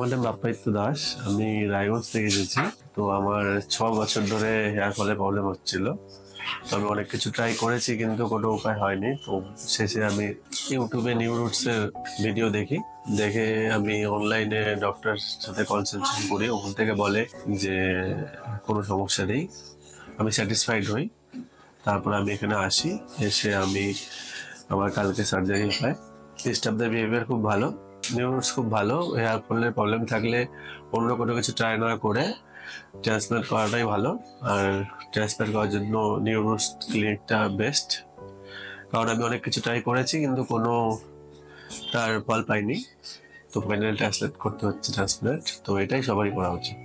আমার নাম বাপ্পাদিত্য দাস। আমি রায়গঞ্জ থেকে এসেছি। তো আমার 6 বছর ধরে হেয়ার ফলে প্রবলেম হচ্ছিল। তো আমি অনেক কিছু ট্রাই করেছি, কিন্তু কোনো উপায় হয়নি। তো শেষে আমি ইউটিউবে নিউ রুটসের ভিডিও দেখি। দেখে আমি অনলাইনে ডক্টর সাথে কনসালটেশন করি। ওখান থেকে বলে যে কোনো সমস্যা নেই। আমি স্যাটিসফাইড হই। তারপর আমি এখানে আসি। এসে আমি আমার কালকে সার্জারি হয়। স্টাফদের বিহেভিয়ার খুব ভালো, নিউরোস খুব ভালো। হেয়ার ফলের প্রবলেম থাকলে অন্য কোনো কিছু ট্রাই না করে ট্রান্সপ্লান্ট করাটাই ভালো। আর ট্রান্সপ্লান্ট করার জন্য নিউরোস ক্লিনিকটা বেস্ট। কারণ আমি অনেক কিছু ট্রাই করেছি, কিন্তু কোনো তার ফল পাইনি। তো ফাইনাল ট্রান্সপ্লান্ট করতে হচ্ছে ট্রান্সপ্লান্ট। তো এটাই সবারই করা উচিত।